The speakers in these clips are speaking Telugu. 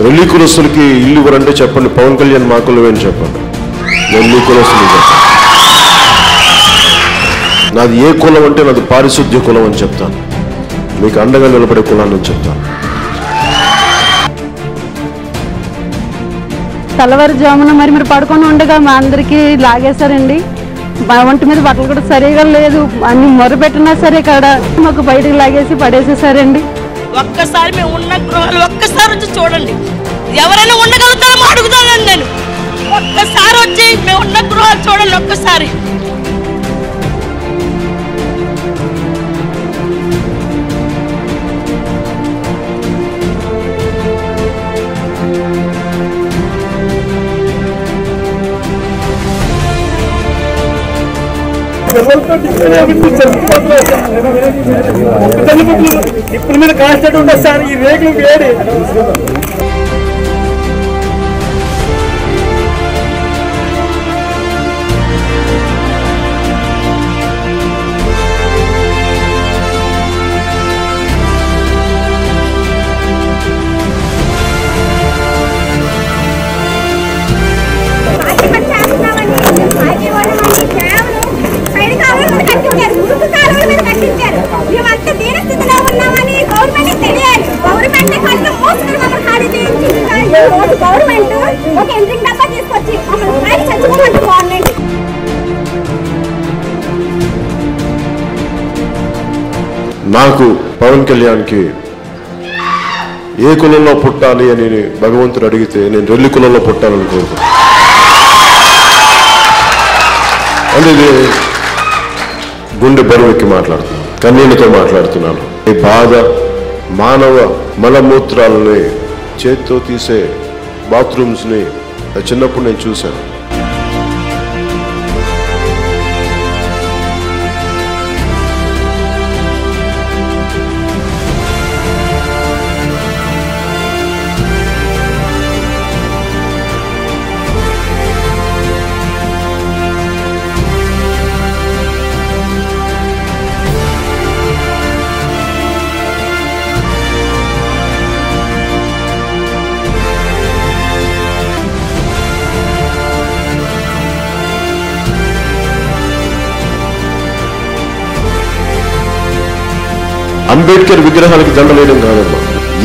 రెల్లి కులస్తులకి ఇల్లు ఇవ్వరంటే చెప్పండి, పవన్ కళ్యాణ్ మా కులమే అని చెప్పండి. రెల్లి కులస్తులు చెప్పండి. నాది ఏ కులం అంటే నాది పారిశుద్ధ్య కులం అని చెప్తాను. మీకు అండగా నిలబడే కులాన్ని అని చెప్తాను. తెల్లవారుజామున మరి మీరు పడుకొని ఉండగా మా అందరికీ లాగేశారండి. ఒంటి మీద బట్టలు కూడా సరిగా లేదు, అన్ని మొరపెట్టినా సరే ఇక్కడ మాకు బయటకు లాగేసి పడేసేసారండి. ఒక్కసారి మేము ఉన్న గృహాలు ఒక్కసారి వచ్చి చూడండి, ఎవరైనా ఉండగలుగుతారో అడుగుతానండి నేను. ఒక్కసారి వచ్చి మేము ఉన్న గృహాలు చూడండి ఒక్కసారి. ఇప్పుడు మీద కాన్స్టెంట్ ఉంటుంది సార్. ఈ రేట్లు వేడి నాకు పవన్ కళ్యాణ్కి ఏ కులంలో పుట్టాలి అని భగవంతుడు అడిగితే నేను రెల్లి కులంలో పుట్టాలని కోరుకున్నాను. అనేది గుండె బరువెక్కి మాట్లాడుతున్నాను, కన్నీళ్ళతో మాట్లాడుతున్నాను. ఈ బాధ మానవ మలమూత్రాలని చేతితో తీసే బాత్రూమ్స్ని చిన్నప్పుడు నేను చూశాను. అంబేద్కర్ విగ్రహాలకి దండలేయడం కాదమ్మా.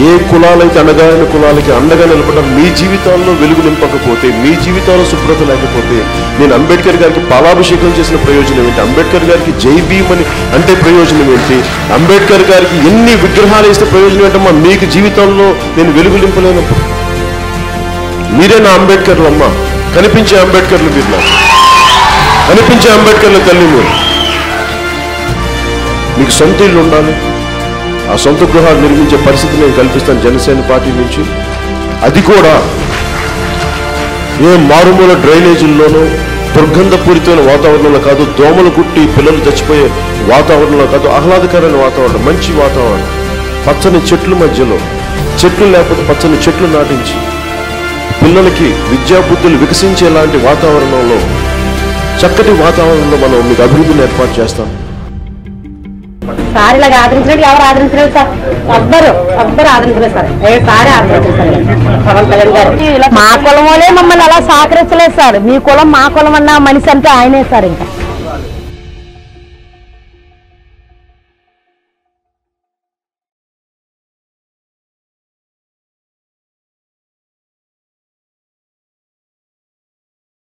ఏ కులాలైతే అణగారిన కులాలకి అండగా నిలబడడం, మీ జీవితాల్లో వెలుగు నింపకపోతే, మీ జీవితాల్లో శుభ్రత లేకపోతే నేను అంబేద్కర్ గారికి పాలాభిషేకం చేసిన ప్రయోజనం ఏంటి? అంబేద్కర్ గారికి జై భీమ్ అని అంటే ప్రయోజనం ఏంటి? అంబేద్కర్ గారికి ఎన్ని విగ్రహాలు వేస్తే ప్రయోజనం ఏంటమ్మా? మీకు జీవితంలో నేను వెలుగు నింపలేనప్పుడు మీరే నా అంబేద్కర్లు అమ్మా. కనిపించే అంబేద్కర్లు మీరు, నాకు కనిపించే అంబేద్కర్ల తల్లి మీరు. మీకు సొంత ఇల్లు ఉండాలి, ఆ సొంత గృహాలు నిర్మించే పరిస్థితి నేను కల్పిస్తాను జనసేన పార్టీ నుంచి. అది కూడా ఏ మారుమూల డ్రైనేజీల్లోనూ దుర్గంధపూరితమైన వాతావరణంలో కాదు, దోమలు కుట్టి పిల్లలు చచ్చిపోయే వాతావరణంలో కాదు, ఆహ్లాదకరమైన వాతావరణం, మంచి వాతావరణం, పచ్చని చెట్ల మధ్యలో, చెట్లు లేకపోతే పచ్చని చెట్లు నాటించి పిల్లలకి విద్యాబుద్ధులు వికసించేలాంటి వాతావరణంలో, చక్కటి వాతావరణంలో మనం మీకు అభివృద్ధిని ఏర్పాటు చేస్తాం. సార్ ఇలాగ ఆదరించలేదు, ఎవరు ఆదరించలేదు సార్, ఎవ్వరు ఆదరించలేదు సార్. సారే ఆదరించలేదు సార్ పవన్ కళ్యాణ్ గారు. మా కులం వాళ్ళే మమ్మల్ని అలా సహకరించలేదు సార్. మీ కులం మా కులం అన్న మనిషి అంటే ఆయనే సార్. ఇంకా